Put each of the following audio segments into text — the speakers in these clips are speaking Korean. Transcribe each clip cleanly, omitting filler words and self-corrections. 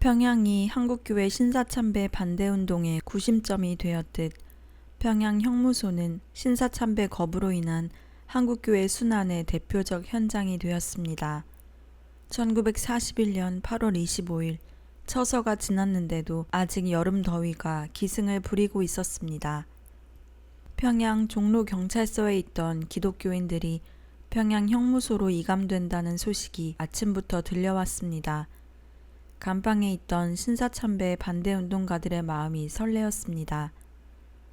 평양이 한국교회 신사참배 반대운동의 구심점이 되었듯 평양 형무소는 신사참배 거부로 인한 한국교회 순환의 대표적 현장이 되었습니다. 1941년 8월 25일 처서가 지났는데도 아직 여름 더위가 기승을 부리고 있었습니다. 평양 종로경찰서에 있던 기독교인들이 평양 형무소로 이감된다는 소식이 아침부터 들려왔습니다. 감방에 있던 신사참배 반대운동가들의 마음이 설레었습니다.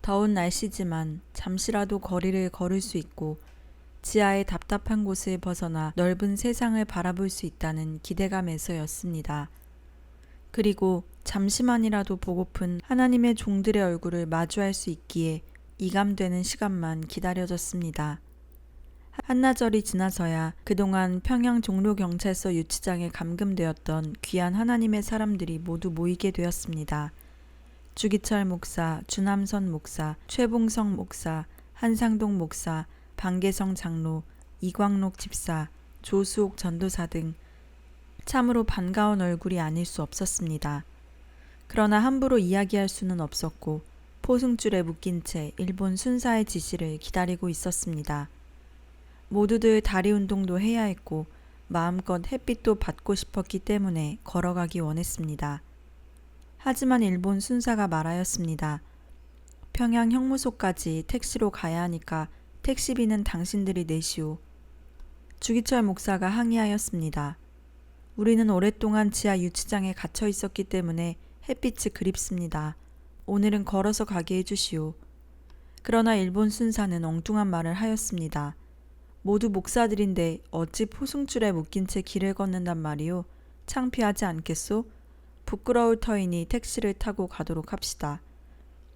더운 날씨지만 잠시라도 거리를 걸을 수 있고 지하의 답답한 곳을 벗어나 넓은 세상을 바라볼 수 있다는 기대감에서였습니다. 그리고 잠시만이라도 보고픈 하나님의 종들의 얼굴을 마주할 수 있기에 이감되는 시간만 기다려졌습니다. 한나절이 지나서야 그동안 평양 종로경찰서 유치장에 감금되었던 귀한 하나님의 사람들이 모두 모이게 되었습니다. 주기철 목사, 주남선 목사, 최봉성 목사, 한상동 목사, 방계성 장로, 이광록 집사, 조수옥 전도사 등 참으로 반가운 얼굴이 아닐 수 없었습니다. 그러나 함부로 이야기할 수는 없었고 포승줄에 묶인 채 일본 순사의 지시를 기다리고 있었습니다. 모두들 다리운동도 해야 했고 마음껏 햇빛도 받고 싶었기 때문에 걸어가기 원했습니다. 하지만 일본 순사가 말하였습니다. 평양 형무소까지 택시로 가야 하니까 택시비는 당신들이 내시오. 주기철 목사가 항의하였습니다. 우리는 오랫동안 지하 유치장에 갇혀 있었기 때문에 햇빛이 그립습니다. 오늘은 걸어서 가게 해주시오. 그러나 일본 순사는 엉뚱한 말을 하였습니다. 모두 목사들인데 어찌 포승줄에 묶인 채 길을 걷는단 말이오. 창피하지 않겠소? 부끄러울 터이니 택시를 타고 가도록 합시다.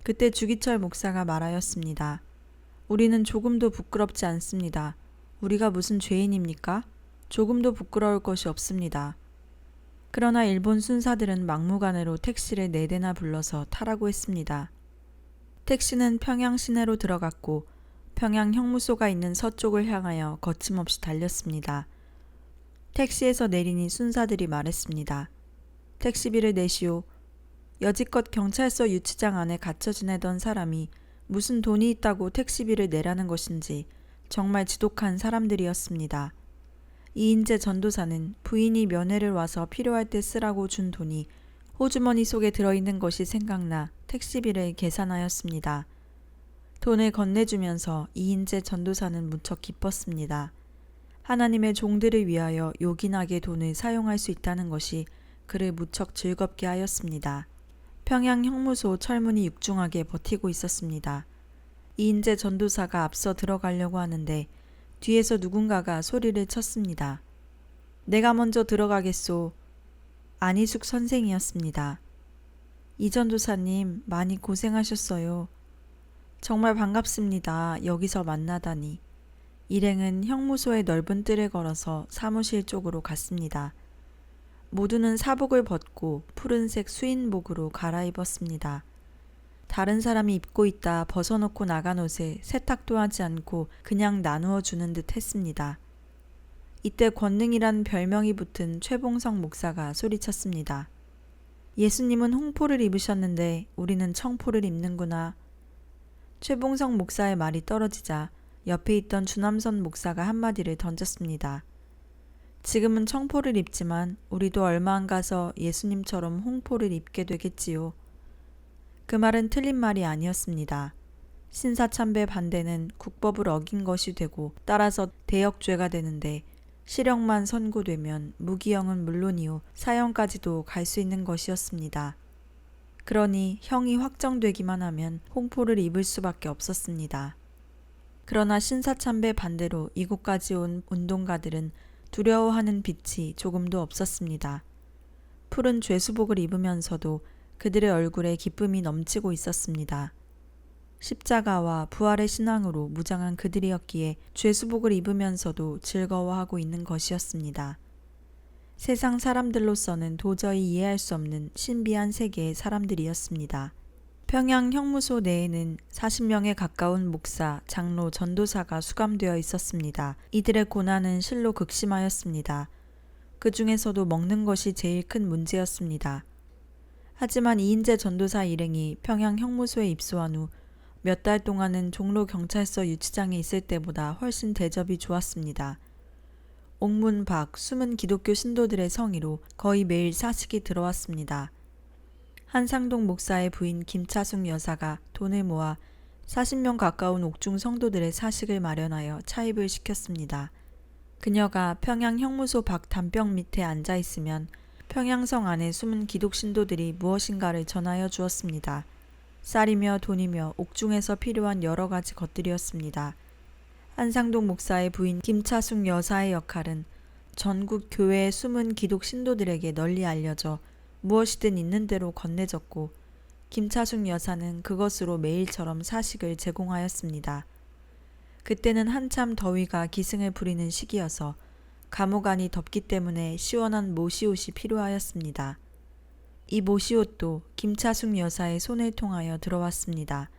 그때 주기철 목사가 말하였습니다. 우리는 조금도 부끄럽지 않습니다. 우리가 무슨 죄인입니까? 조금도 부끄러울 것이 없습니다. 그러나 일본 순사들은 막무가내로 택시를 4대나 불러서 타라고 했습니다. 택시는 평양 시내로 들어갔고 평양 형무소가 있는 서쪽을 향하여 거침없이 달렸습니다. 택시에서 내리니 순사들이 말했습니다. 택시비를 내시오. 여지껏 경찰서 유치장 안에 갇혀 지내던 사람이 무슨 돈이 있다고 택시비를 내라는 것인지 정말 지독한 사람들이었습니다. 이인재 전도사는 부인이 면회를 와서 필요할 때 쓰라고 준 돈이 호주머니 속에 들어있는 것이 생각나 택시비를 계산하였습니다. 돈을 건네주면서 이인재 전도사는 무척 기뻤습니다. 하나님의 종들을 위하여 요긴하게 돈을 사용할 수 있다는 것이 그를 무척 즐겁게 하였습니다. 평양 형무소 철문이 육중하게 버티고 있었습니다. 이인재 전도사가 앞서 들어가려고 하는데 뒤에서 누군가가 소리를 쳤습니다. 내가 먼저 들어가겠소. 안희숙 선생이었습니다. 이 전도사님 많이 고생하셨어요. 정말 반갑습니다. 여기서 만나다니. 일행은 형무소의 넓은 뜰을 걸어서 사무실 쪽으로 갔습니다. 모두는 사복을 벗고 푸른색 수인복으로 갈아입었습니다. 다른 사람이 입고 있다 벗어놓고 나간 옷에 세탁도 하지 않고 그냥 나누어 주는 듯 했습니다. 이때 권능이란 별명이 붙은 최봉성 목사가 소리쳤습니다. 예수님은 홍포를 입으셨는데 우리는 청포를 입는구나. 최봉성 목사의 말이 떨어지자 옆에 있던 주남선 목사가 한마디를 던졌습니다. 지금은 청포를 입지만 우리도 얼마 안 가서 예수님처럼 홍포를 입게 되겠지요. 그 말은 틀린 말이 아니었습니다. 신사참배 반대는 국법을 어긴 것이 되고 따라서 대역죄가 되는데 실형만 선고되면 무기형은 물론이요 사형까지도 갈 수 있는 것이었습니다. 그러니 형이 확정되기만 하면 홍포를 입을 수밖에 없었습니다. 그러나 신사참배 반대로 이곳까지 온 운동가들은 두려워하는 빛이 조금도 없었습니다. 푸른 죄수복을 입으면서도 그들의 얼굴에 기쁨이 넘치고 있었습니다. 십자가와 부활의 신앙으로 무장한 그들이었기에 죄수복을 입으면서도 즐거워하고 있는 것이었습니다. 세상 사람들로서는 도저히 이해할 수 없는 신비한 세계의 사람들이었습니다. 평양 형무소 내에는 40명에 가까운 목사, 장로, 전도사가 수감되어 있었습니다. 이들의 고난은 실로 극심하였습니다. 그 중에서도 먹는 것이 제일 큰 문제였습니다. 하지만 이인재 전도사 일행이 평양 형무소에 입소한 후 몇 달 동안은 종로 경찰서 유치장에 있을 때보다 훨씬 대접이 좋았습니다. 옥문 밖 숨은 기독교 신도들의 성의로 거의 매일 사식이 들어왔습니다. 한상동 목사의 부인 김차숙 여사가 돈을 모아 40명 가까운 옥중 성도들의 사식을 마련하여 차입을 시켰습니다. 그녀가 평양 형무소 밖 담벼락 밑에 앉아 있으면 평양성 안에 숨은 기독 신도들이 무엇인가를 전하여 주었습니다. 쌀이며 돈이며 옥중에서 필요한 여러 가지 것들이었습니다. 한상동 목사의 부인 김차숙 여사의 역할은 전국 교회의 숨은 기독 신도들에게 널리 알려져 무엇이든 있는 대로 건네졌고, 김차숙 여사는 그것으로 매일처럼 사식을 제공하였습니다. 그때는 한참 더위가 기승을 부리는 시기여서 감옥 안이 덥기 때문에 시원한 모시옷이 필요하였습니다. 이 모시옷도 김차숙 여사의 손을 통하여 들어왔습니다.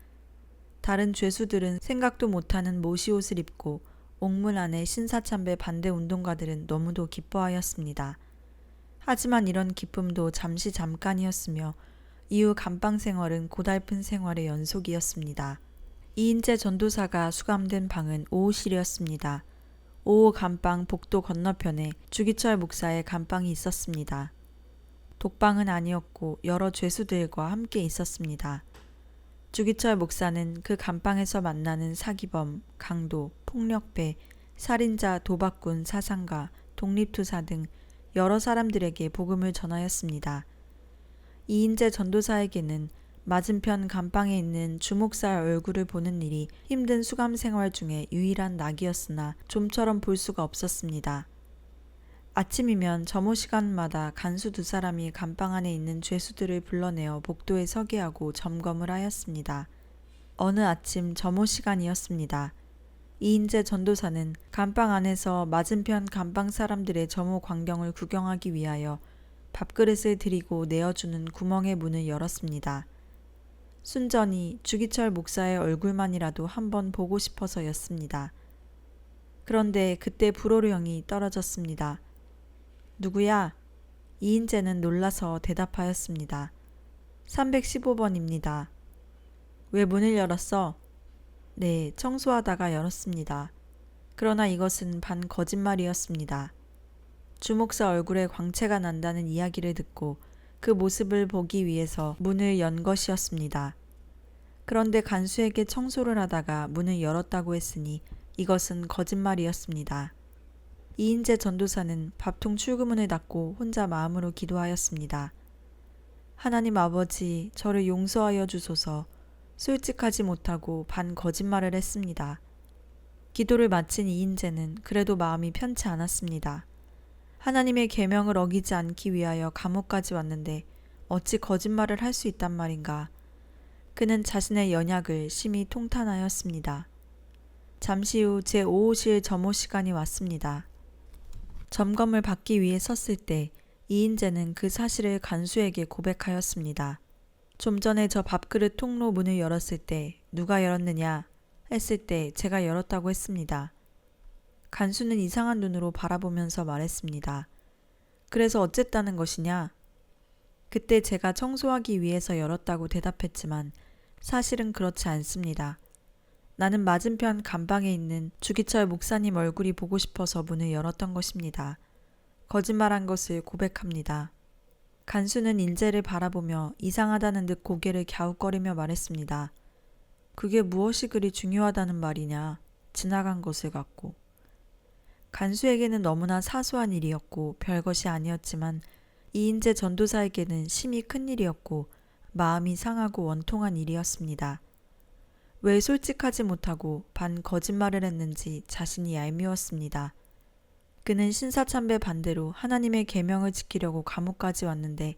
다른 죄수들은 생각도 못하는 모시옷을 입고 옥문 안의 신사참배 반대 운동가들은 너무도 기뻐하였습니다. 하지만 이런 기쁨도 잠시 잠깐이었으며 이후 감방 생활은 고달픈 생활의 연속이었습니다. 이인재 전도사가 수감된 방은 5호실이었습니다. 5호 감방 복도 건너편에 주기철 목사의 감방이 있었습니다. 독방은 아니었고 여러 죄수들과 함께 있었습니다. 주기철 목사는 그 감방에서 만나는 사기범, 강도, 폭력배, 살인자, 도박꾼, 사상가, 독립투사 등 여러 사람들에게 복음을 전하였습니다. 이인재 전도사에게는 맞은편 감방에 있는 주목사의 얼굴을 보는 일이 힘든 수감 생활 중에 유일한 낙이었으나 좀처럼 볼 수가 없었습니다. 아침이면 점호 시간마다 간수 2사람이 감방 안에 있는 죄수들을 불러내어 복도에 서게 하고 점검을 하였습니다. 어느 아침 점호 시간이었습니다. 이인재 전도사는 감방 안에서 맞은편 감방 사람들의 점호 광경을 구경하기 위하여 밥그릇을 들이고 내어주는 구멍의 문을 열었습니다. 순전히 주기철 목사의 얼굴만이라도 한번 보고 싶어서였습니다. 그런데 그때 불호령이 떨어졌습니다. 누구야? 이인재는 놀라서 대답하였습니다. 315번입니다. 왜 문을 열었어? 네, 청소하다가 열었습니다. 그러나 이것은 반 거짓말이었습니다. 주목사 얼굴에 광채가 난다는 이야기를 듣고 그 모습을 보기 위해서 문을 연 것이었습니다. 그런데 간수에게 청소를 하다가 문을 열었다고 했으니 이것은 거짓말이었습니다. 이인재 전도사는 밥통 출구문을 닫고 혼자 마음으로 기도하였습니다. 하나님 아버지, 저를 용서하여 주소서. 솔직하지 못하고 반 거짓말을 했습니다. 기도를 마친 이인재는 그래도 마음이 편치 않았습니다. 하나님의 계명을 어기지 않기 위하여 감옥까지 왔는데 어찌 거짓말을 할 수 있단 말인가. 그는 자신의 연약을 심히 통탄하였습니다. 잠시 후 제5호실 점호 시간이 왔습니다. 점검을 받기 위해 섰을 때 이인재는 그 사실을 간수에게 고백하였습니다. 좀 전에 저 밥그릇 통로 문을 열었을 때 누가 열었느냐 했을 때 제가 열었다고 했습니다. 간수는 이상한 눈으로 바라보면서 말했습니다. 그래서 어쨌다는 것이냐? 그때 제가 청소하기 위해서 열었다고 대답했지만 사실은 그렇지 않습니다. 나는 맞은편 감방에 있는 주기철 목사님 얼굴이 보고 싶어서 문을 열었던 것입니다. 거짓말한 것을 고백합니다. 간수는 인재를 바라보며 이상하다는 듯 고개를 갸웃거리며 말했습니다. 그게 무엇이 그리 중요하다는 말이냐. 지나간 것을 갖고. 간수에게는 너무나 사소한 일이었고 별것이 아니었지만 이인재 전도사에게는 심히 큰 일이었고 마음이 상하고 원통한 일이었습니다. 왜 솔직하지 못하고 반 거짓말을 했는지 자신이 얄미웠습니다. 그는 신사참배 반대로 하나님의 계명을 지키려고 감옥까지 왔는데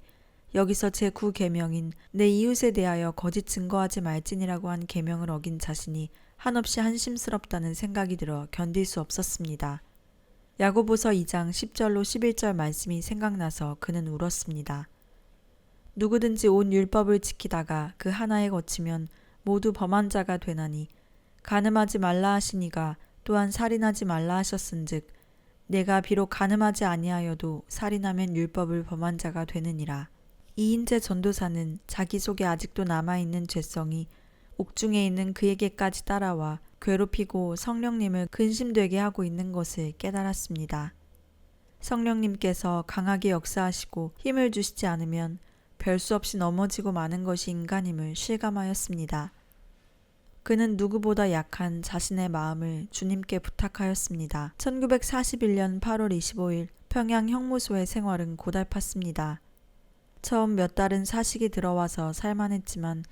여기서 제9계명인 내 이웃에 대하여 거짓 증거하지 말지니라고 한 계명을 어긴 자신이 한없이 한심스럽다는 생각이 들어 견딜 수 없었습니다. 야고보서 2장 10절로 11절 말씀이 생각나서 그는 울었습니다. 누구든지 온 율법을 지키다가 그 하나에 거치면 모두 범한 자가 되나니 간음하지 말라 하시니가 또한 살인하지 말라 하셨은즉 내가 비록 간음하지 아니하여도 살인하면 율법을 범한 자가 되느니라. 이인재 전도사는 자기 속에 아직도 남아있는 죄성이 옥중에 있는 그에게까지 따라와 괴롭히고 성령님을 근심되게 하고 있는 것을 깨달았습니다. 성령님께서 강하게 역사하시고 힘을 주시지 않으면 별 수 없이 넘어지고 마는 것이 인간임을 실감하였습니다. 그는 누구보다 약한 자신의 마음을 주님께 부탁하였습니다. 1941년 8월 25일 평양 형무소의 생활은 고달팠습니다. 처음 몇 달은 사식이 들어와서 살만했지만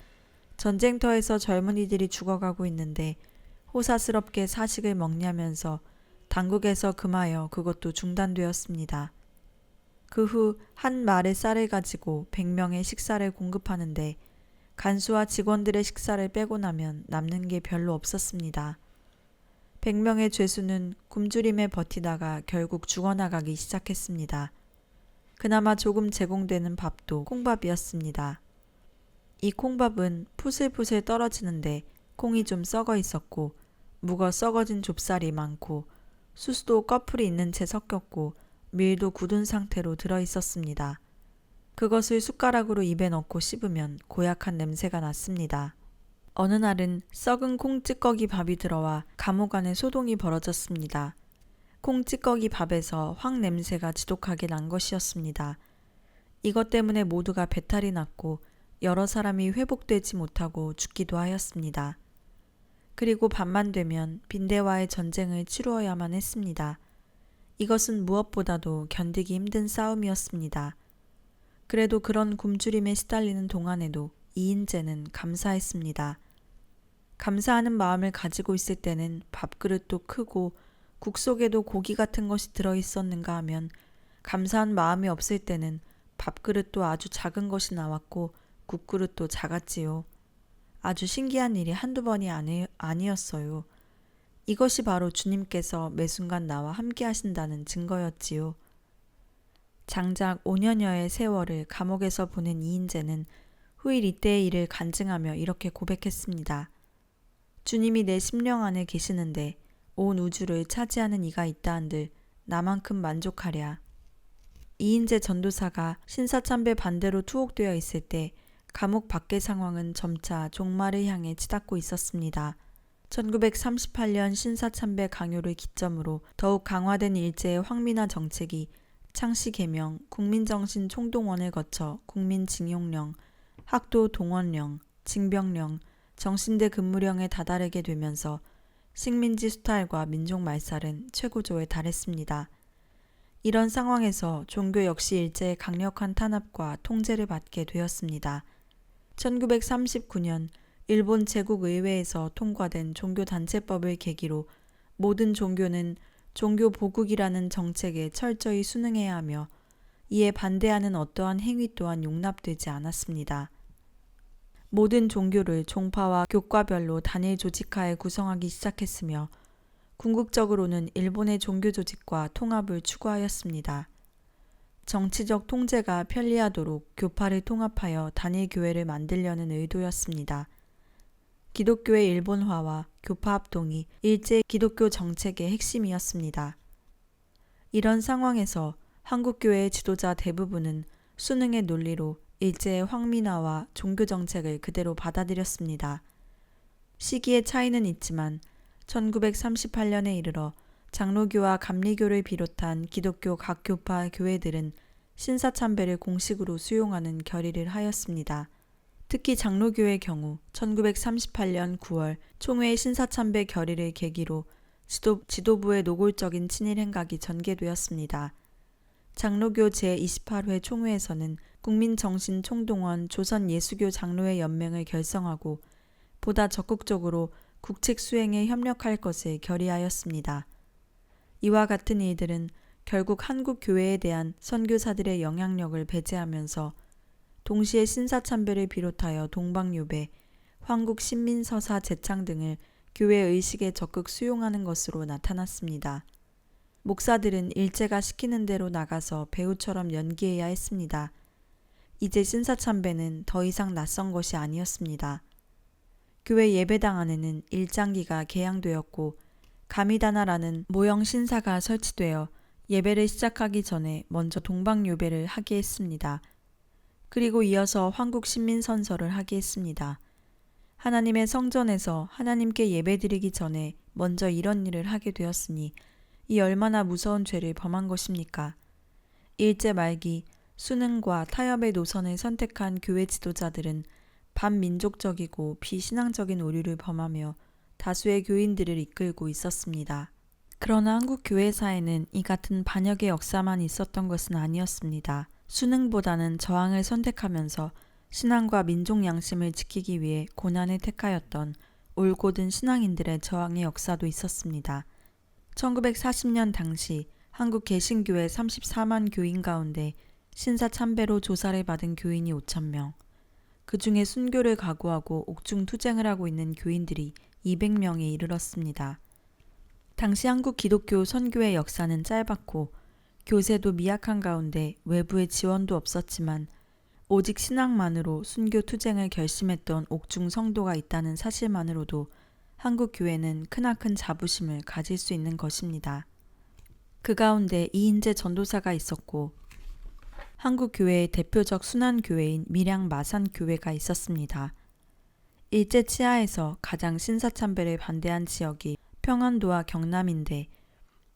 전쟁터에서 젊은이들이 죽어가고 있는데 호사스럽게 사식을 먹냐면서 당국에서 금하여 그것도 중단되었습니다. 그 후 한 말의 쌀을 가지고 100명의 식사를 공급하는데 간수와 직원들의 식사를 빼고 나면 남는 게 별로 없었습니다. 100명의 죄수는 굶주림에 버티다가 결국 죽어나가기 시작했습니다. 그나마 조금 제공되는 밥도 콩밥이었습니다. 이 콩밥은 푸슬푸슬 떨어지는데 콩이 좀 썩어 있었고 묵어 썩어진 좁쌀이 많고 수수도 꺼풀이 있는 채 섞였고 밀도 굳은 상태로 들어 있었습니다. 그것을 숟가락으로 입에 넣고 씹으면 고약한 냄새가 났습니다. 어느 날은 썩은 콩찌꺼기 밥이 들어와 감옥 안에 소동이 벌어졌습니다. 콩찌꺼기 밥에서 황 냄새가 지독하게 난 것이었습니다. 이것 때문에 모두가 배탈이 났고 여러 사람이 회복되지 못하고 죽기도 하였습니다. 그리고 밤만 되면 빈대와의 전쟁을 치루어야만 했습니다. 이것은 무엇보다도 견디기 힘든 싸움이었습니다. 그래도 그런 굶주림에 시달리는 동안에도 이인재는 감사했습니다. 감사하는 마음을 가지고 있을 때는 밥그릇도 크고 국 속에도 고기 같은 것이 들어있었는가 하면 감사한 마음이 없을 때는 밥그릇도 아주 작은 것이 나왔고 국그릇도 작았지요. 아주 신기한 일이 한두 번이 아니었어요. 이것이 바로 주님께서 매 순간 나와 함께 하신다는 증거였지요. 장작 5년여의 세월을 감옥에서 보낸 이인재는 후일 이때의 일을 간증하며 이렇게 고백했습니다. 주님이 내 심령 안에 계시는데 온 우주를 차지하는 이가 있다 한들 나만큼 만족하랴. 이인재 전도사가 신사참배 반대로 투옥되어 있을 때 감옥 밖의 상황은 점차 종말을 향해 치닫고 있었습니다. 1938년 신사참배 강요를 기점으로 더욱 강화된 일제의 황민화 정책이 창씨 개명, 국민정신 총동원을 거쳐 국민징용령, 학도 동원령, 징병령, 정신대 근무령에 다다르게 되면서 식민지 수탈과 민족 말살은 최고조에 달했습니다. 이런 상황에서 종교 역시 일제의 강력한 탄압과 통제를 받게 되었습니다. 1939년 일본 제국의회에서 통과된 종교단체법을 계기로 모든 종교는 종교보국이라는 정책에 철저히 순응해야 하며 이에 반대하는 어떠한 행위 또한 용납되지 않았습니다. 모든 종교를 종파와 교과별로 단일 조직하에 구성하기 시작했으며 궁극적으로는 일본의 종교 조직과 통합을 추구하였습니다. 정치적 통제가 편리하도록 교파를 통합하여 단일 교회를 만들려는 의도였습니다. 기독교의 일본화와 교파 합동이 일제 기독교 정책의 핵심이었습니다. 이런 상황에서 한국교회의 지도자 대부분은 순응의 논리로 일제의 황민화와 종교 정책을 그대로 받아들였습니다. 시기의 차이는 있지만 1938년에 이르러 장로교와 감리교를 비롯한 기독교 각 교파 교회들은 신사참배를 공식으로 수용하는 결의를 하였습니다. 특히 장로교의 경우 1938년 9월 총회의 신사참배 결의를 계기로 지도부의 노골적인 친일 행각이 전개되었습니다. 장로교 제28회 총회에서는 국민정신총동원 조선예수교 장로회 연맹을 결성하고 보다 적극적으로 국책 수행에 협력할 것을 결의하였습니다. 이와 같은 일들은 결국 한국 교회에 대한 선교사들의 영향력을 배제하면서 동시에 신사참배를 비롯하여 동방요배, 황국신민서사 제창 등을 교회 의식에 적극 수용하는 것으로 나타났습니다. 목사들은 일제가 시키는 대로 나가서 배우처럼 연기해야 했습니다. 이제 신사참배는 더 이상 낯선 것이 아니었습니다. 교회 예배당 안에는 일장기가 개양되었고 가미다나라는 모형 신사가 설치되어 예배를 시작하기 전에 먼저 동방요배를 하게 했습니다. 그리고 이어서 황국신민선서를 하게 했습니다. 하나님의 성전에서 하나님께 예배드리기 전에 먼저 이런 일을 하게 되었으니 이 얼마나 무서운 죄를 범한 것입니까? 일제 말기 수능과 타협의 노선을 선택한 교회 지도자들은 반민족적이고 비신앙적인 오류를 범하며 다수의 교인들을 이끌고 있었습니다. 그러나 한국 교회사에는 이 같은 반역의 역사만 있었던 것은 아니었습니다. 수능보다는 저항을 선택하면서 신앙과 민족 양심을 지키기 위해 고난을 택하였던 올곧은 신앙인들의 저항의 역사도 있었습니다. 1940년 당시 한국 개신교회 34만 교인 가운데 신사참배로 조사를 받은 교인이 5,000명, 그 중에 순교를 각오하고 옥중투쟁을 하고 있는 교인들이 200명에 이르렀습니다. 당시 한국 기독교 선교의 역사는 짧았고 교세도 미약한 가운데 외부의 지원도 없었지만 오직 신앙만으로 순교 투쟁을 결심했던 옥중 성도가 있다는 사실만으로도 한국 교회는 크나큰 자부심을 가질 수 있는 것입니다. 그 가운데 이인재 전도사가 있었고 한국 교회의 대표적 순환교회인 밀양 마산교회가 있었습니다. 일제 치하에서 가장 신사참배를 반대한 지역이 평안도와 경남인데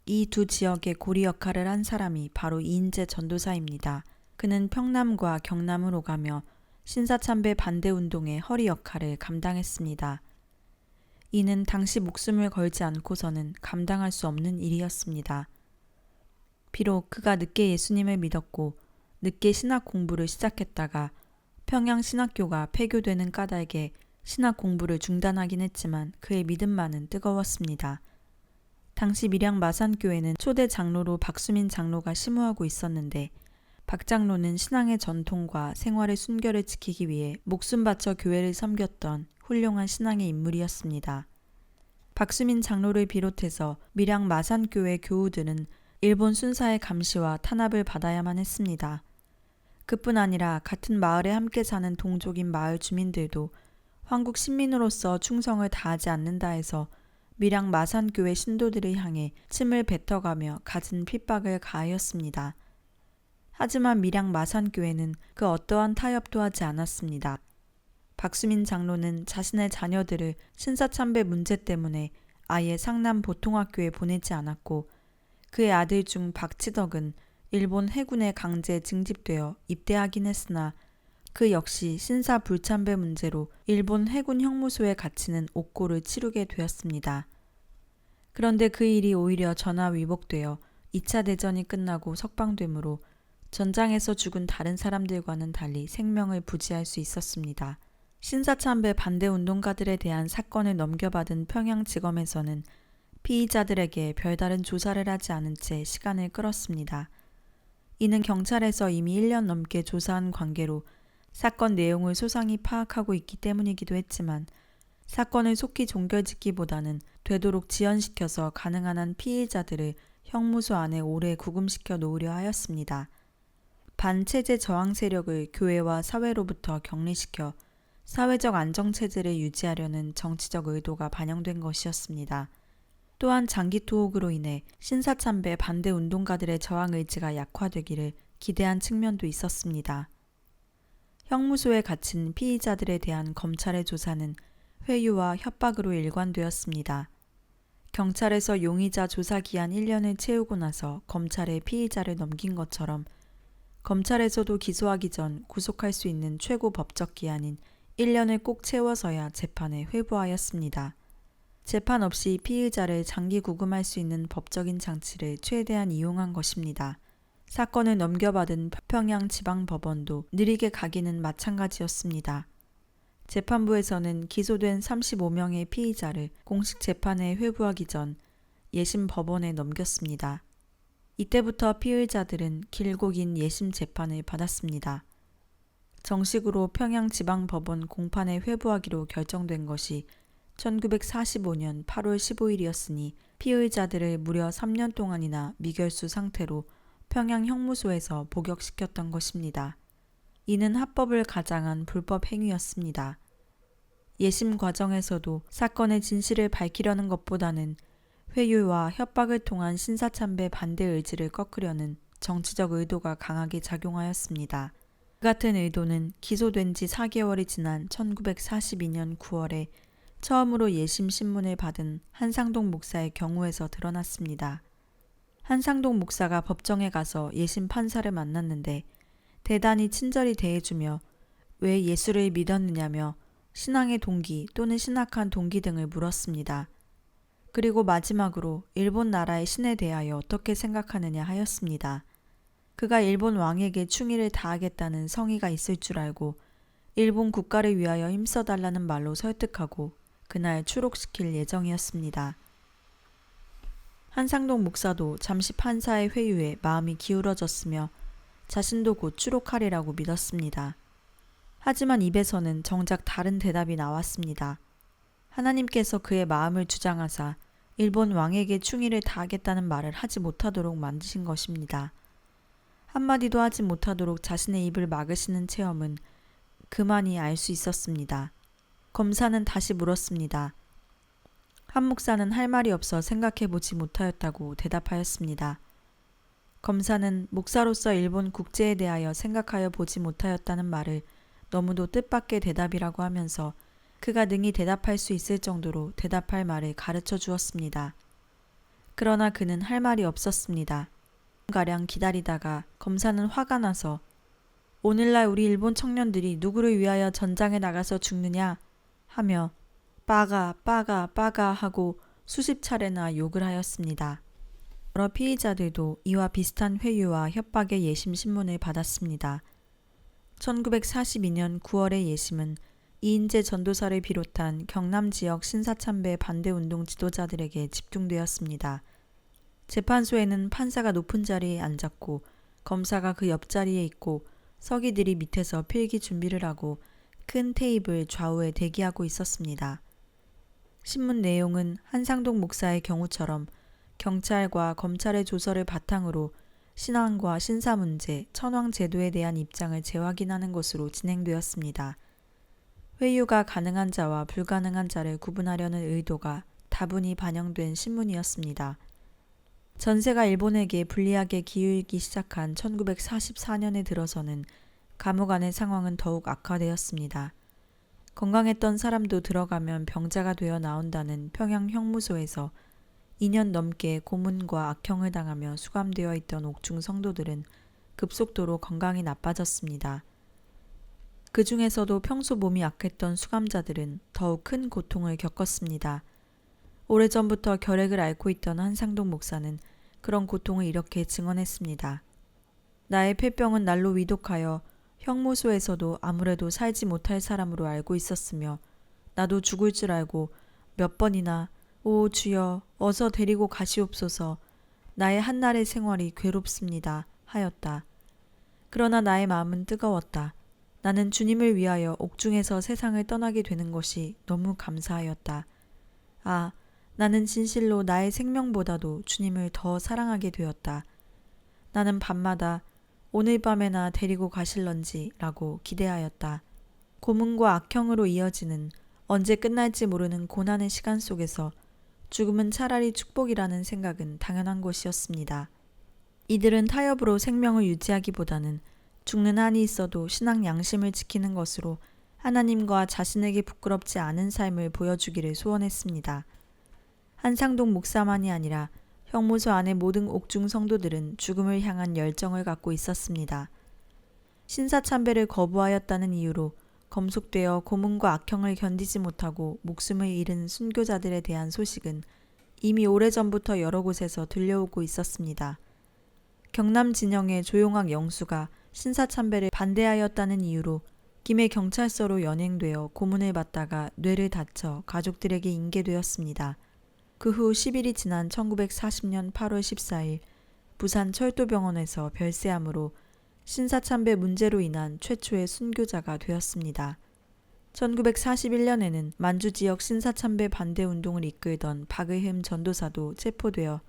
이 두 지역의 고리 역할을 한 사람이 바로 이인재 전도사입니다. 그는 평남과 경남으로 가며 신사참배 반대운동의 허리 역할을 감당했습니다. 이는 당시 목숨을 걸지 않고서는 감당할 수 없는 일이었습니다. 비록 그가 늦게 예수님을 믿었고 늦게 신학 공부를 시작했다가 평양신학교가 폐교되는 까닭에 신학 공부를 중단하긴 했지만 그의 믿음만은 뜨거웠습니다. 당시 밀양 마산교회는 초대 장로로 박수민 장로가 심우하고 있었는데 박 장로는 신앙의 전통과 생활의 순결을 지키기 위해 목숨 바쳐 교회를 섬겼던 훌륭한 신앙의 인물이었습니다. 박수민 장로를 비롯해서 밀양 마산교회 교우들은 일본 순사의 감시와 탄압을 받아야만 했습니다. 그뿐 아니라 같은 마을에 함께 사는 동족인 마을 주민들도 한국 신민으로서 충성을 다하지 않는다 해서 밀양 마산교회 신도들을 향해 침을 뱉어가며 갖은 핍박을 가하였습니다. 하지만 밀양 마산교회는 그 어떠한 타협도 하지 않았습니다. 박수민 장로는 자신의 자녀들을 신사참배 문제 때문에 아예 상남 보통학교에 보내지 않았고 그의 아들 중 박치덕은 일본 해군에 강제 징집되어 입대하긴 했으나 그 역시 신사 불참배 문제로 일본 해군 형무소에 갇히는 옥고를 치르게 되었습니다. 그런데 그 일이 오히려 전화위복되어 2차 대전이 끝나고 석방되므로 전장에서 죽은 다른 사람들과는 달리 생명을 부지할 수 있었습니다. 신사참배 반대운동가들에 대한 사건을 넘겨받은 평양지검에서는 피의자들에게 별다른 조사를 하지 않은 채 시간을 끌었습니다. 이는 경찰에서 이미 1년 넘게 조사한 관계로 사건 내용을 소상히 파악하고 있기 때문이기도 했지만 사건을 속히 종결짓기보다는 되도록 지연시켜서 가능한 한 피의자들을 형무소 안에 오래 구금시켜 놓으려 하였습니다. 반체제 저항 세력을 교회와 사회로부터 격리시켜 사회적 안정체제를 유지하려는 정치적 의도가 반영된 것이었습니다. 또한 장기 투옥으로 인해 신사참배 반대 운동가들의 저항 의지가 약화되기를 기대한 측면도 있었습니다. 형무소에 갇힌 피의자들에 대한 검찰의 조사는 회유와 협박으로 일관되었습니다. 경찰에서 용의자 조사 기한 1년을 채우고 나서 검찰에 피의자를 넘긴 것처럼 검찰에서도 기소하기 전 구속할 수 있는 최고 법적 기한인 1년을 꼭 채워서야 재판에 회부하였습니다. 재판 없이 피의자를 장기 구금할 수 있는 법적인 장치를 최대한 이용한 것입니다. 사건을 넘겨받은 평양지방법원도 느리게 가기는 마찬가지였습니다. 재판부에서는 기소된 35명의 피의자를 공식 재판에 회부하기 전 예심 법원에 넘겼습니다. 이때부터 피의자들은 길고 긴 예심 재판을 받았습니다. 정식으로 평양지방법원 공판에 회부하기로 결정된 것이 1945년 8월 15일이었으니 피의자들을 무려 3년 동안이나 미결수 상태로 평양 형무소에서 복역시켰던 것입니다. 이는 합법을 가장한 불법 행위였습니다. 예심 과정에서도 사건의 진실을 밝히려는 것보다는 회유와 협박을 통한 신사참배 반대 의지를 꺾으려는 정치적 의도가 강하게 작용하였습니다. 그 같은 의도는 기소된 지 4개월이 지난 1942년 9월에 처음으로 예심 신문을 받은 한상동 목사의 경우에서 드러났습니다. 한상동 목사가 법정에 가서 예심 판사를 만났는데 대단히 친절히 대해주며 왜 예수를 믿었느냐며 신앙의 동기 또는 신학한 동기 등을 물었습니다. 그리고 마지막으로 일본 나라의 신에 대하여 어떻게 생각하느냐 하였습니다. 그가 일본 왕에게 충의를 다하겠다는 성의가 있을 줄 알고 일본 국가를 위하여 힘써달라는 말로 설득하고 그날 추록시킬 예정이었습니다. 한상동 목사도 잠시 판사의 회유에 마음이 기울어졌으며 자신도 곧 추록하리라고 믿었습니다. 하지만 입에서는 정작 다른 대답이 나왔습니다. 하나님께서 그의 마음을 주장하사 일본 왕에게 충의를 다하겠다는 말을 하지 못하도록 만드신 것입니다. 한마디도 하지 못하도록 자신의 입을 막으시는 체험은 그만이 알 수 있었습니다. 검사는 다시 물었습니다. 한 목사는 할 말이 없어 생각해보지 못하였다고 대답하였습니다. 검사는 목사로서 일본 국제에 대하여 생각하여 보지 못하였다는 말을 너무도 뜻밖의 대답이라고 하면서 그가 능히 대답할 수 있을 정도로 대답할 말을 가르쳐 주었습니다. 그러나 그는 할 말이 없었습니다. 가량 기다리다가 검사는 화가 나서 오늘날 우리 일본 청년들이 누구를 위하여 전장에 나가서 죽느냐 하며 빠가 하고 수십 차례나 욕을 하였습니다. 여러 피의자들도 이와 비슷한 회유와 협박의 예심 신문을 받았습니다. 1942년 9월의 예심은 이인재 전도사를 비롯한 경남 지역 신사참배 반대운동 지도자들에게 집중되었습니다. 재판소에는 판사가 높은 자리에 앉았고 검사가 그 옆자리에 있고 서기들이 밑에서 필기 준비를 하고 큰 테이블 좌우에 대기하고 있었습니다. 신문 내용은 한상동 목사의 경우처럼 경찰과 검찰의 조서를 바탕으로 신앙과 신사 문제, 천황 제도에 대한 입장을 재확인하는 것으로 진행되었습니다. 회유가 가능한 자와 불가능한 자를 구분하려는 의도가 다분히 반영된 신문이었습니다. 전세가 일본에게 불리하게 기울기 시작한 1944년에 들어서는 감옥 안의 상황은 더욱 악화되었습니다. 건강했던 사람도 들어가면 병자가 되어 나온다는 평양 형무소에서 2년 넘게 고문과 악형을 당하며 수감되어 있던 옥중 성도들은 급속도로 건강이 나빠졌습니다. 그 중에서도 평소 몸이 약했던 수감자들은 더욱 큰 고통을 겪었습니다. 오래전부터 결핵을 앓고 있던 한상동 목사는 그런 고통을 이렇게 증언했습니다. 나의 폐병은 날로 위독하여 형무소에서도 아무래도 살지 못할 사람으로 알고 있었으며 나도 죽을 줄 알고 몇 번이나 오 주여 어서 데리고 가시옵소서 나의 한날의 생활이 괴롭습니다 하였다. 그러나 나의 마음은 뜨거웠다. 나는 주님을 위하여 옥중에서 세상을 떠나게 되는 것이 너무 감사하였다. 아, 나는 진실로 나의 생명보다도 주님을 더 사랑하게 되었다. 나는 밤마다 오늘 밤에나 데리고 가실런지 라고 기대하였다. 고문과 악형으로 이어지는 언제 끝날지 모르는 고난의 시간 속에서 죽음은 차라리 축복이라는 생각은 당연한 것이었습니다. 이들은 타협으로 생명을 유지하기보다는 죽는 한이 있어도 신앙 양심을 지키는 것으로 하나님과 자신에게 부끄럽지 않은 삶을 보여주기를 소원했습니다. 한상동 목사만이 아니라 형무소 안의 모든 옥중 성도들은 죽음을 향한 열정을 갖고 있었습니다. 신사참배를 거부하였다는 이유로 검속되어 고문과 악형을 견디지 못하고 목숨을 잃은 순교자들에 대한 소식은 이미 오래전부터 여러 곳에서 들려오고 있었습니다. 경남 진영의 조용학 영수가 신사참배를 반대하였다는 이유로 김해 경찰서로 연행되어 고문을 받다가 뇌를 다쳐 가족들에게 인계되었습니다. 그 후 10일이 지난 1940년 8월 14일 부산 철도병원에서 별세암으로 신사참배 문제로 인한 최초의 순교자가 되었습니다. 1941년에는 만주 지역 신사참배 반대 운동을 이끌던 박의흠 전도사도 체포되어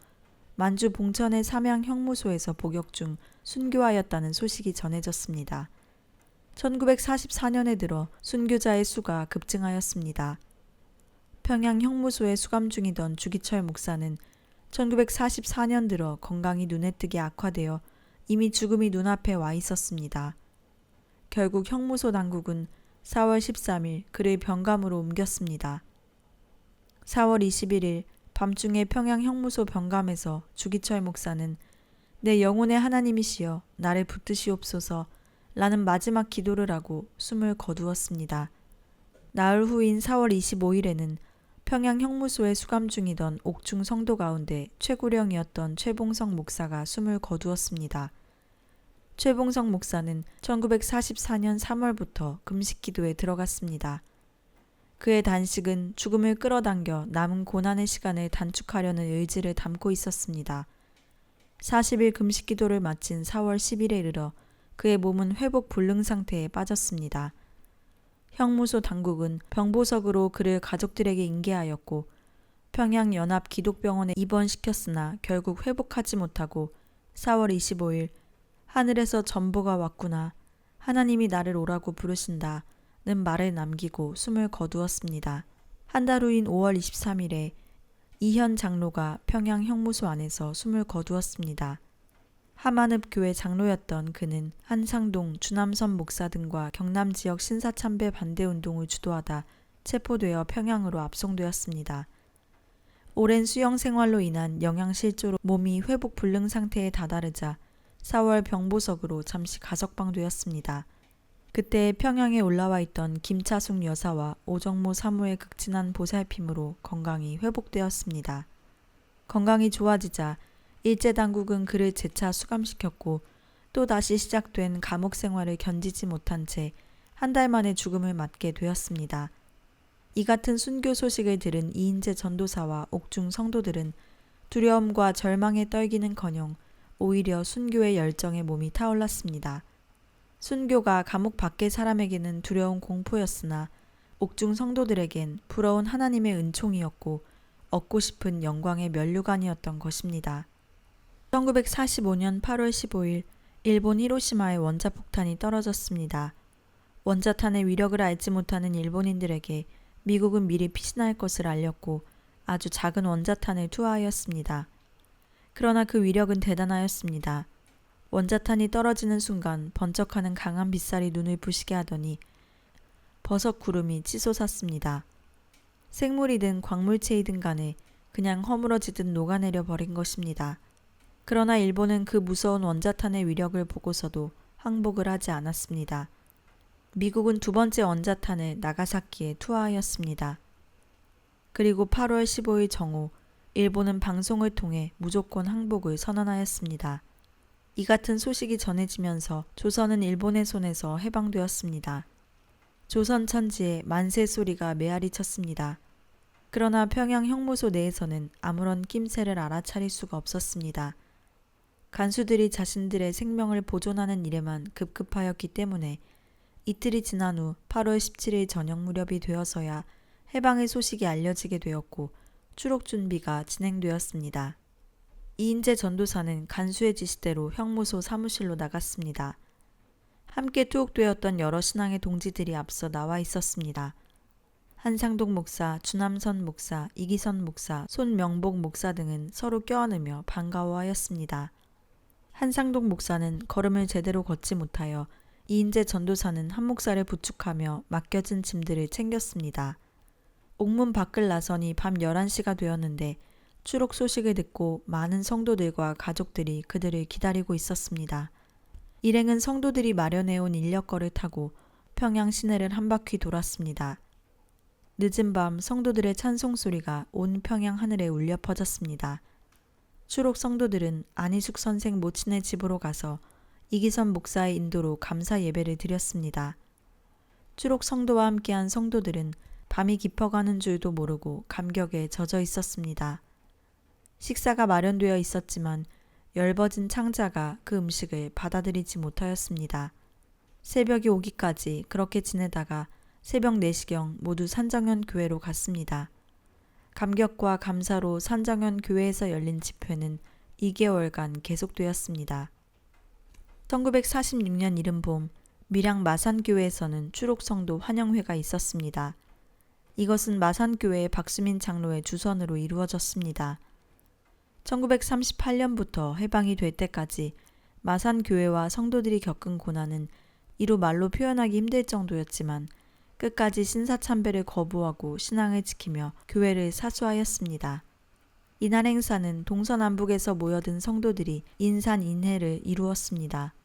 만주 봉천의 삼양 형무소에서 복역 중 순교하였다는 소식이 전해졌습니다. 1944년에 들어 순교자의 수가 급증하였습니다. 평양 형무소에 수감 중이던 주기철 목사는 1944년 들어 건강이 눈에 띄게 악화되어 이미 죽음이 눈앞에 와 있었습니다. 결국 형무소 당국은 4월 13일 그를 병감으로 옮겼습니다. 4월 21일 밤중에 평양 형무소 병감에서 주기철 목사는 내 영혼의 하나님이시여 나를 붙드시옵소서 라는 마지막 기도를 하고 숨을 거두었습니다. 나흘 후인 4월 25일에는 평양 형무소에 수감 중이던 옥중 성도 가운데 최고령이었던 최봉성 목사가 숨을 거두었습니다. 최봉성 목사는 1944년 3월부터 금식기도에 들어갔습니다. 그의 단식은 죽음을 끌어당겨 남은 고난의 시간을 단축하려는 의지를 담고 있었습니다. 40일 금식기도를 마친 4월 10일에 이르러 그의 몸은 회복 불능 상태에 빠졌습니다. 형무소 당국은 병보석으로 그를 가족들에게 인계하였고 평양연합기독병원에 입원시켰으나 결국 회복하지 못하고 4월 25일 하늘에서 전보가 왔구나. 하나님이 나를 오라고 부르신다. 는 말을 남기고 숨을 거두었습니다. 한 달 후인 5월 23일에 이현 장로가 평양 형무소 안에서 숨을 거두었습니다. 하만읍 교회 장로였던 그는 한상동, 주남선 목사 등과 경남 지역 신사참배 반대 운동을 주도하다 체포되어 평양으로 압송되었습니다. 오랜 수영 생활로 인한 영양실조로 몸이 회복 불능 상태에 다다르자 4월 병보석으로 잠시 가석방되었습니다. 그때 평양에 올라와 있던 김차숙 여사와 오정모 사모의 극진한 보살핌으로 건강이 회복되었습니다. 건강이 좋아지자 일제당국은 그를 재차 수감시켰고 또다시 시작된 감옥 생활을 견디지 못한 채 한 달 만에 죽음을 맞게 되었습니다. 이 같은 순교 소식을 들은 이인재 전도사와 옥중 성도들은 두려움과 절망에 떨기는커녕 오히려 순교의 열정에 몸이 타올랐습니다. 순교가 감옥 밖의 사람에게는 두려운 공포였으나 옥중 성도들에겐 부러운 하나님의 은총이었고 얻고 싶은 영광의 면류관이었던 것입니다. 1945년 8월 15일 일본 히로시마에 원자폭탄이 떨어졌습니다. 원자탄의 위력을 알지 못하는 일본인들에게 미국은 미리 피신할 것을 알렸고 아주 작은 원자탄을 투하하였습니다. 그러나 그 위력은 대단하였습니다. 원자탄이 떨어지는 순간 번쩍하는 강한 빛살이 눈을 부시게 하더니 버섯 구름이 치솟았습니다. 생물이든 광물체이든 간에 그냥 허물어지듯 녹아내려 버린 것입니다. 그러나 일본은 그 무서운 원자탄의 위력을 보고서도 항복을 하지 않았습니다. 미국은 두 번째 원자탄을 나가사키에 투하하였습니다. 그리고 8월 15일 정오 일본은 방송을 통해 무조건 항복을 선언하였습니다. 이 같은 소식이 전해지면서 조선은 일본의 손에서 해방되었습니다. 조선 천지에 만세 소리가 메아리 쳤습니다. 그러나 평양 형무소 내에서는 아무런 낌새를 알아차릴 수가 없었습니다. 간수들이 자신들의 생명을 보존하는 일에만 급급하였기 때문에 이틀이 지난 후 8월 17일 저녁 무렵이 되어서야 해방의 소식이 알려지게 되었고 추록 준비가 진행되었습니다. 이인재 전도사는 간수의 지시대로 형무소 사무실로 나갔습니다. 함께 투옥되었던 여러 신앙의 동지들이 앞서 나와 있었습니다. 한상동 목사, 주남선 목사, 이기선 목사, 손명복 목사 등은 서로 껴안으며 반가워하였습니다. 한상동 목사는 걸음을 제대로 걷지 못하여 이인재 전도사는 한 목사를 부축하며 맡겨진 짐들을 챙겼습니다. 옥문 밖을 나서니 밤 11시가 되었는데 추록 소식을 듣고 많은 성도들과 가족들이 그들을 기다리고 있었습니다. 일행은 성도들이 마련해온 인력거를 타고 평양 시내를 한 바퀴 돌았습니다. 늦은 밤 성도들의 찬송 소리가 온 평양 하늘에 울려 퍼졌습니다. 추록 성도들은 안희숙 선생 모친의 집으로 가서 이기선 목사의 인도로 감사 예배를 드렸습니다. 추록 성도와 함께한 성도들은 밤이 깊어가는 줄도 모르고 감격에 젖어 있었습니다. 식사가 마련되어 있었지만 열버진 창자가 그 음식을 받아들이지 못하였습니다. 새벽이 오기까지 그렇게 지내다가 새벽 4시경 모두 산정현 교회로 갔습니다. 감격과 감사로 산정현 교회에서 열린 집회는 2개월간 계속되었습니다. 1946년 이른봄 밀양 마산교회에서는 추록성도 환영회가 있었습니다. 이것은 마산교회의 박수민 장로의 주선으로 이루어졌습니다. 1938년부터 해방이 될 때까지 마산교회와 성도들이 겪은 고난은 이루 말로 표현하기 힘들 정도였지만 끝까지 신사참배를 거부하고 신앙을 지키며 교회를 사수하였습니다. 이날 행사는 동서남북에서 모여든 성도들이 인산인해를 이루었습니다.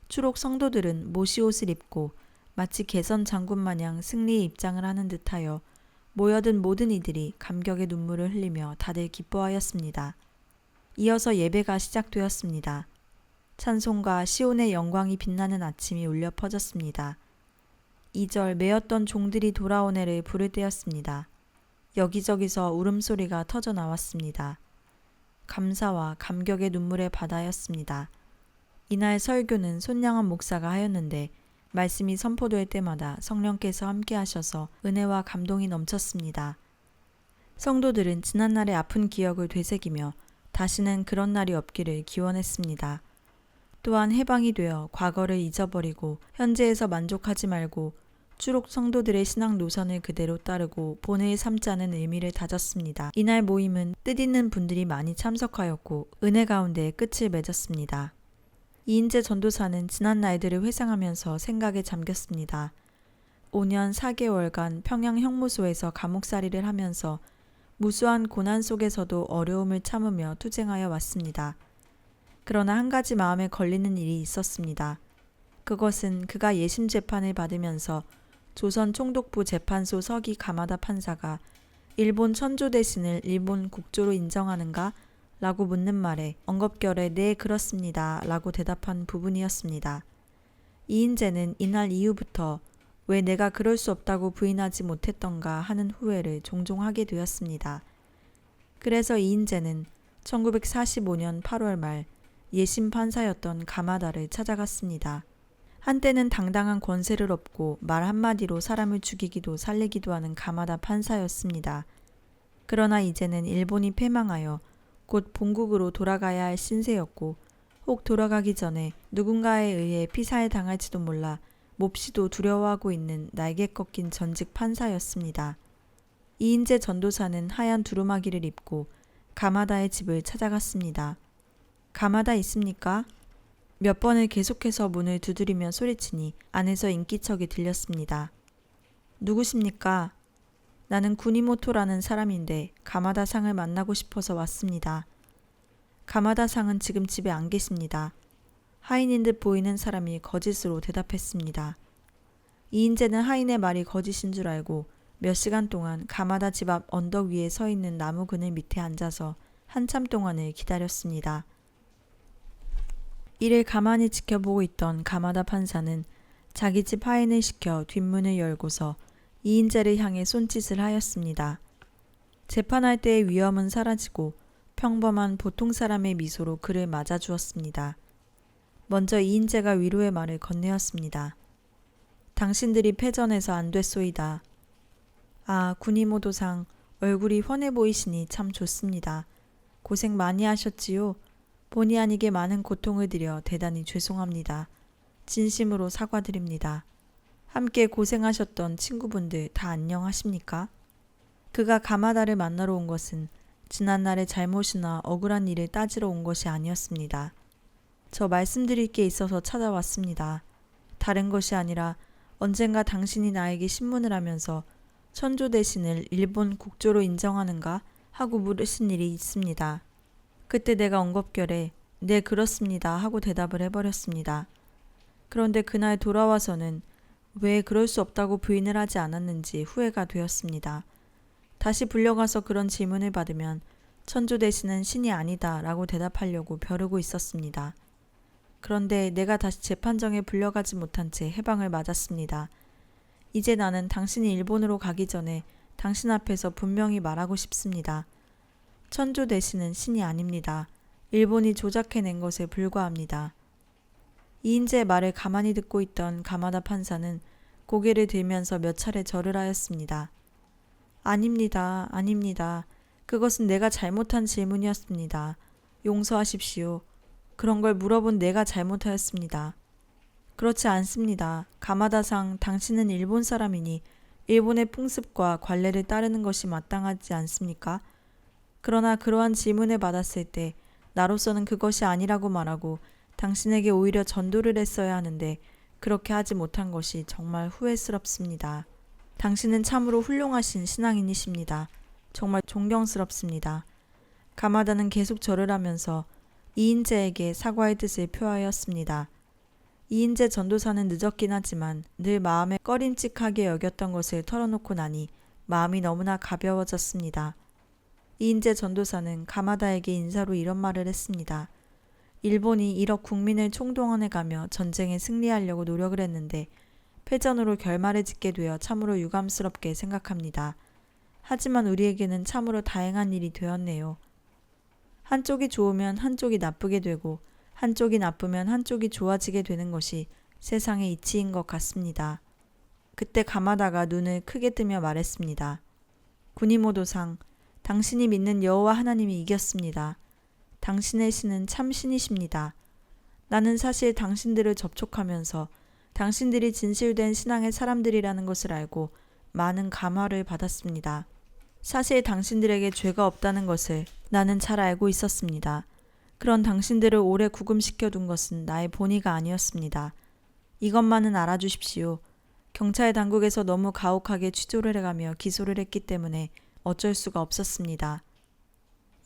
추록 성도들은 모시옷을 입고 마치 개선 장군 마냥 승리의 입장을 하는 듯하여 모여든 모든 이들이 감격의 눈물을 흘리며 다들 기뻐하였습니다. 이어서 예배가 시작되었습니다. 찬송과 시온의 영광이 빛나는 아침이 울려 퍼졌습니다. 2절 매었던 종들이 돌아오네를 부를 때였습니다. 여기저기서 울음소리가 터져 나왔습니다. 감사와 감격의 눈물의 바다였습니다. 이날 설교는 손양원 목사가 하였는데 말씀이 선포될 때마다 성령께서 함께 하셔서 은혜와 감동이 넘쳤습니다. 성도들은 지난날의 아픈 기억을 되새기며 다시는 그런 날이 없기를 기원했습니다. 또한 해방이 되어 과거를 잊어버리고 현재에서 만족하지 말고 추록 성도들의 신앙 노선을 그대로 따르고 본을 삼자는 의미를 다졌습니다. 이날 모임은 뜻있는 분들이 많이 참석하였고 은혜 가운데 끝을 맺었습니다. 이인재 전도사는 지난 날들을 회상하면서 생각에 잠겼습니다. 5년 4개월간 평양 형무소에서 감옥살이를 하면서 무수한 고난 속에서도 어려움을 참으며 투쟁하여 왔습니다. 그러나 한 가지 마음에 걸리는 일이 있었습니다. 그것은 그가 예심 재판을 받으면서 조선 총독부 재판소 서기 가마다 판사가 일본 천조 대신을 일본 국조로 인정하는가? 라고 묻는 말에 엉겁결에 네 그렇습니다 라고 대답한 부분이었습니다. 이인재는 이날 이후부터 왜 내가 그럴 수 없다고 부인하지 못했던가 하는 후회를 종종 하게 되었습니다. 그래서 이인재는 1945년 8월 말 예심 판사였던 가마다를 찾아갔습니다. 한때는 당당한 권세를 얻고 말 한마디로 사람을 죽이기도 살리기도 하는 가마다 판사였습니다. 그러나 이제는 일본이 패망하여 곧 본국으로 돌아가야 할 신세였고 혹 돌아가기 전에 누군가에 의해 피살 당할지도 몰라 몹시도 두려워하고 있는 날개 꺾인 전직 판사였습니다. 이인재 전도사는 하얀 두루마기를 입고 가마다의 집을 찾아갔습니다. 가마다 있습니까? 몇 번을 계속해서 문을 두드리며 소리치니 안에서 인기척이 들렸습니다. 누구십니까? 나는 구니모토라는 사람인데 가마다 상을 만나고 싶어서 왔습니다. 가마다 상은 지금 집에 안 계십니다. 하인인 듯 보이는 사람이 거짓으로 대답했습니다. 이인재는 하인의 말이 거짓인 줄 알고 몇 시간 동안 가마다 집 앞 언덕 위에 서 있는 나무 그늘 밑에 앉아서 한참 동안을 기다렸습니다. 이를 가만히 지켜보고 있던 가마다 판사는 자기 집 하인을 시켜 뒷문을 열고서 이인재를 향해 손짓을 하였습니다. 재판할 때의 위험은 사라지고 평범한 보통 사람의 미소로 그를 맞아주었습니다. 먼저 이인재가 위로의 말을 건네었습니다. 당신들이 패전해서 안 됐소이다. 아, 구니모도상 얼굴이 훤해 보이시니 참 좋습니다. 고생 많이 하셨지요? 본의 아니게 많은 고통을 드려 대단히 죄송합니다. 진심으로 사과드립니다. 함께 고생하셨던 친구분들 다 안녕하십니까? 그가 가마다를 만나러 온 것은 지난날의 잘못이나 억울한 일을 따지러 온 것이 아니었습니다. 저 말씀드릴 게 있어서 찾아왔습니다. 다른 것이 아니라 언젠가 당신이 나에게 신문을 하면서 천조 대신을 일본 국조로 인정하는가 하고 물으신 일이 있습니다. 그때 내가 엉겁결에 네 그렇습니다 하고 대답을 해버렸습니다. 그런데 그날 돌아와서는 왜 그럴 수 없다고 부인을 하지 않았는지 후회가 되었습니다. 다시 불려가서 그런 질문을 받으면 천조 대신은 신이 아니다 라고 대답하려고 벼르고 있었습니다. 그런데 내가 다시 재판정에 불려가지 못한 채 해방을 맞았습니다. 이제 나는 당신이 일본으로 가기 전에 당신 앞에서 분명히 말하고 싶습니다. 천조 대신은 신이 아닙니다. 일본이 조작해낸 것에 불과합니다. 이인재의 말을 가만히 듣고 있던 가마다 판사는 고개를 들면서 몇 차례 절을 하였습니다. 아닙니다. 아닙니다. 그것은 내가 잘못한 질문이었습니다. 용서하십시오. 그런 걸 물어본 내가 잘못하였습니다. 그렇지 않습니다. 가마다상 당신은 일본 사람이니 일본의 풍습과 관례를 따르는 것이 마땅하지 않습니까? 그러나 그러한 질문을 받았을 때 나로서는 그것이 아니라고 말하고 당신에게 오히려 전도를 했어야 하는데 그렇게 하지 못한 것이 정말 후회스럽습니다. 당신은 참으로 훌륭하신 신앙인이십니다. 정말 존경스럽습니다. 가마다는 계속 절을 하면서 이인재에게 사과의 뜻을 표하였습니다. 이인재 전도사는 늦었긴 하지만 늘 마음에 꺼림칙하게 여겼던 것을 털어놓고 나니 마음이 너무나 가벼워졌습니다. 이인재 전도사는 가마다에게 인사로 이런 말을 했습니다. 일본이 1억 국민을 총동원해가며 전쟁에 승리하려고 노력을 했는데 패전으로 결말을 짓게 되어 참으로 유감스럽게 생각합니다. 하지만 우리에게는 참으로 다행한 일이 되었네요. 한쪽이 좋으면 한쪽이 나쁘게 되고 한쪽이 나쁘면 한쪽이 좋아지게 되는 것이 세상의 이치인 것 같습니다. 그때 가마다가 눈을 크게 뜨며 말했습니다. 구니모도상, 당신이 믿는 여호와 하나님이 이겼습니다. 당신의 신은 참 신이십니다. 나는 사실 당신들을 접촉하면서 당신들이 진실된 신앙의 사람들이라는 것을 알고 많은 감화를 받았습니다. 사실 당신들에게 죄가 없다는 것을 나는 잘 알고 있었습니다. 그런 당신들을 오래 구금시켜 둔 것은 나의 본의가 아니었습니다. 이것만은 알아주십시오. 경찰 당국에서 너무 가혹하게 취조를 해가며 기소를 했기 때문에 어쩔 수가 없었습니다.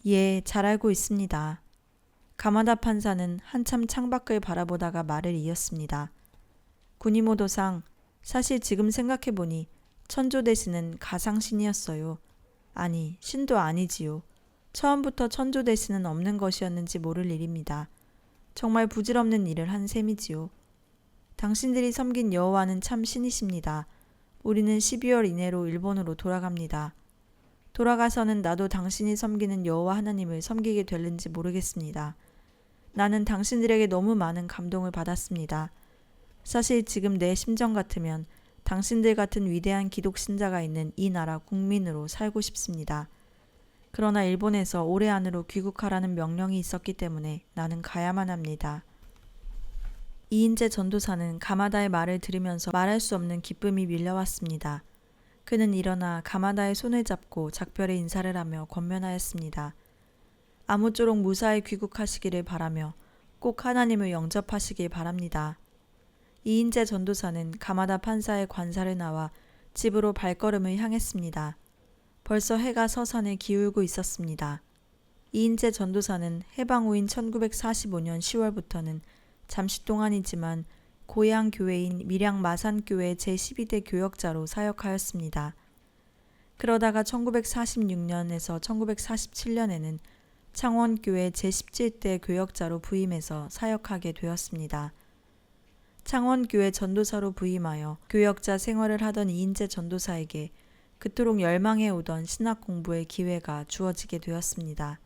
예, 잘 알고 있습니다. 가마다 판사는 한참 창밖을 바라보다가 말을 이었습니다. 구니모도상, 사실 지금 생각해보니 천조 대신은 가상신이었어요. 아니, 신도 아니지요. 처음부터 천조 대신은 없는 것이었는지 모를 일입니다. 정말 부질없는 일을 한 셈이지요. 당신들이 섬긴 여호와는 참 신이십니다. 우리는 12월 이내로 일본으로 돌아갑니다. 돌아가서는 나도 당신이 섬기는 여호와 하나님을 섬기게 될는지 모르겠습니다. 나는 당신들에게 너무 많은 감동을 받았습니다. 사실 지금 내 심정 같으면 당신들 같은 위대한 기독 신자가 있는 이 나라 국민으로 살고 싶습니다. 그러나 일본에서 올해 안으로 귀국하라는 명령이 있었기 때문에 나는 가야만 합니다. 이인재 전도사는 가마다의 말을 들으면서 말할 수 없는 기쁨이 밀려왔습니다. 그는 일어나 가마다의 손을 잡고 작별의 인사를 하며 권면하였습니다. 아무쪼록 무사히 귀국하시기를 바라며 꼭 하나님을 영접하시길 바랍니다. 이인재 전도사는 가마다 판사의 관사를 나와 집으로 발걸음을 향했습니다. 벌써 해가 서산에 기울고 있었습니다. 이인재 전도사는 해방 후인 1945년 10월부터는 잠시 동안이지만 고향 교회인 밀양 마산교회 제12대 교역자로 사역하였습니다. 그러다가 1946년에서 1947년에는 창원교회 제17대 교역자로 부임해서 사역하게 되었습니다. 창원교회 전도사로 부임하여 교역자 생활을 하던 이인재 전도사에게 그토록 열망해 오던 신학 공부의 기회가 주어지게 되었습니다.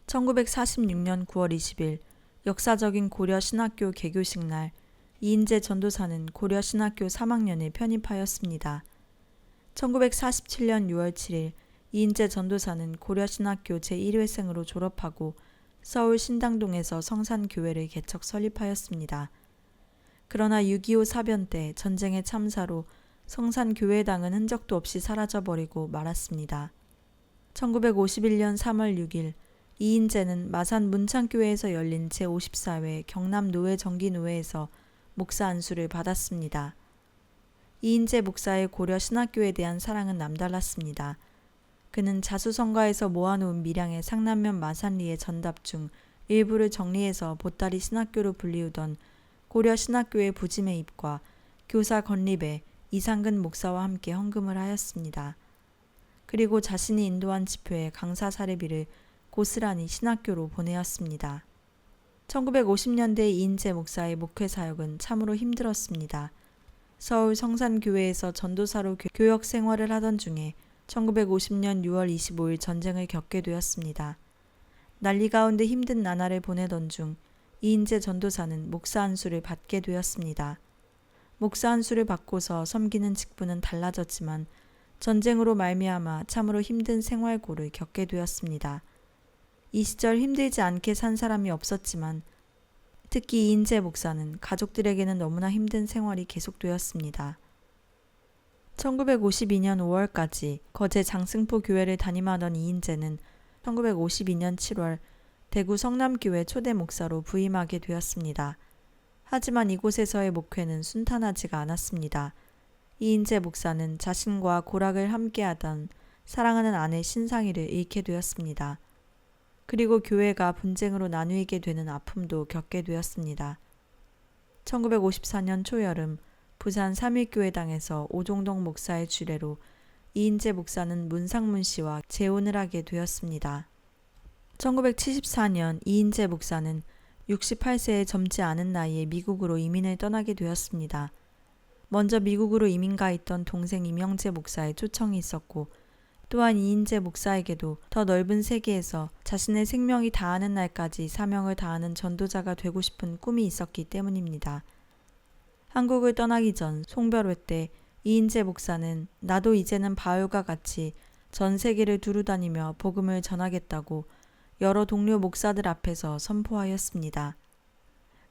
1946년 9월 20일 역사적인 고려신학교 개교식 날 이인재 전도사는 고려신학교 3학년에 편입하였습니다. 1947년 6월 7일 이인재 전도사는 고려신학교 제1회생으로 졸업하고 서울 신당동에서 성산교회를 개척 설립하였습니다. 그러나 6.25 사변 때 전쟁의 참사로 성산교회당은 흔적도 없이 사라져버리고 말았습니다. 1951년 3월 6일 이인재는 마산 문창교회에서 열린 제54회 경남노회정기노회에서 목사 안수를 받았습니다. 이인재 목사의 고려 신학교에 대한 사랑은 남달랐습니다. 그는 자수성가에서 모아놓은 밀양의 상남면 마산리의 전답 중 일부를 정리해서 보따리 신학교로 불리우던 고려 신학교의 부짐의 입과 교사 건립에 이상근 목사와 함께 헌금을 하였습니다. 그리고 자신이 인도한 집회의 강사 사례비를 고스란히 신학교로 보내었습니다. 1950년대 이인재 목사의 목회 사역은 참으로 힘들었습니다. 서울 성산교회에서 전도사로 교역 생활을 하던 중에 1950년 6월 25일 전쟁을 겪게 되었습니다. 난리 가운데 힘든 나날을 보내던 중 이인재 전도사는 목사 안수를 받게 되었습니다. 목사 안수를 받고서 섬기는 직분은 달라졌지만 전쟁으로 말미암아 참으로 힘든 생활고를 겪게 되었습니다. 이 시절 힘들지 않게 산 사람이 없었지만 특히 이인재 목사는 가족들에게는 너무나 힘든 생활이 계속되었습니다. 1952년 5월까지 거제 장승포 교회를 담임하던 이인재는 1952년 7월 대구 성남교회 초대 목사로 부임하게 되었습니다. 하지만 이곳에서의 목회는 순탄하지가 않았습니다. 이인재 목사는 자신과 고락을 함께하던 사랑하는 아내 신상희를 잃게 되었습니다. 그리고 교회가 분쟁으로 나누이게 되는 아픔도 겪게 되었습니다. 1954년 초여름 부산 삼일교회당에서 오종덕 목사의 주례로 이인재 목사는 문상문 씨와 재혼을 하게 되었습니다. 1974년 이인재 목사는 68세에 젊지 않은 나이에 미국으로 이민을 떠나게 되었습니다. 먼저 미국으로 이민가 있던 동생 임영재 목사의 초청이 있었고 또한 이인재 목사에게도 더 넓은 세계에서 자신의 생명이 다하는 날까지 사명을 다하는 전도자가 되고 싶은 꿈이 있었기 때문입니다. 한국을 떠나기 전 송별회 때 이인재 목사는 나도 이제는 바울과 같이 전 세계를 두루다니며 복음을 전하겠다고 여러 동료 목사들 앞에서 선포하였습니다.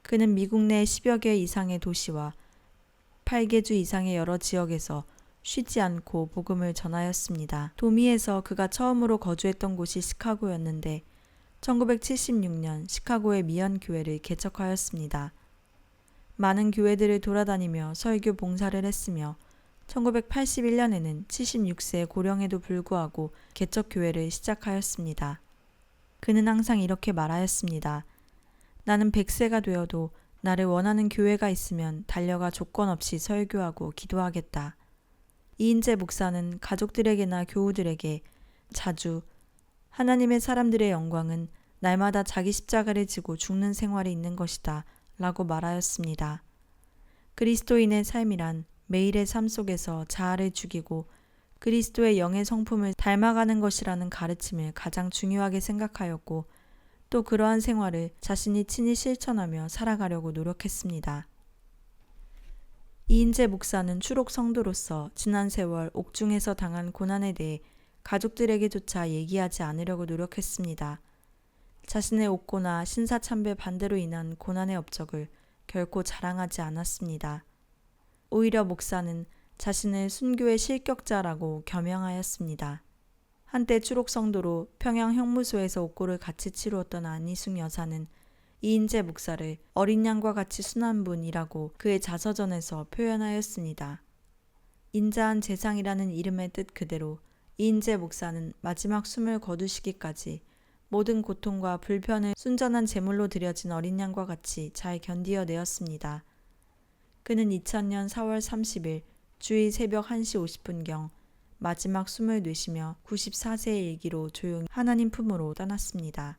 그는 미국 내 10여 개 이상의 도시와 8개주 이상의 여러 지역에서 쉬지 않고 복음을 전하였습니다. 도미에서 그가 처음으로 거주했던 곳이 시카고였는데 1976년 시카고의 미연교회를 개척하였습니다. 많은 교회들을 돌아다니며 설교 봉사를 했으며 1981년에는 76세 고령에도 불구하고 개척교회를 시작하였습니다. 그는 항상 이렇게 말하였습니다. 나는 100세가 되어도 나를 원하는 교회가 있으면 달려가 조건 없이 설교하고 기도하겠다. 이인재 목사는 가족들에게나 교우들에게 자주 하나님의 사람들의 영광은 날마다 자기 십자가를 지고 죽는 생활이 있는 것이다 라고 말하였습니다. 그리스도인의 삶이란 매일의 삶 속에서 자아를 죽이고 그리스도의 영의 성품을 닮아가는 것이라는 가르침을 가장 중요하게 생각하였고 또 그러한 생활을 자신이 친히 실천하며 살아가려고 노력했습니다. 이인재 목사는 추록 성도로서 지난 세월 옥중에서 당한 고난에 대해 가족들에게조차 얘기하지 않으려고 노력했습니다. 자신의 옥고나 신사참배 반대로 인한 고난의 업적을 결코 자랑하지 않았습니다. 오히려 목사는 자신을 순교의 실격자라고 겸양하였습니다. 한때 추록 성도로 평양 형무소에서 옥고를 같이 치루었던 안희숙 여사는 이인재 목사를 어린 양과 같이 순한 분이라고 그의 자서전에서 표현하였습니다. 인자한 재상이라는 이름의 뜻 그대로 이인재 목사는 마지막 숨을 거두시기까지 모든 고통과 불편을 순전한 제물로 드려진 어린 양과 같이 잘 견디어내었습니다. 그는 2000년 4월 30일 주일 새벽 1시 50분경 마지막 숨을 내쉬며 94세의 일기로 조용히 하나님 품으로 떠났습니다.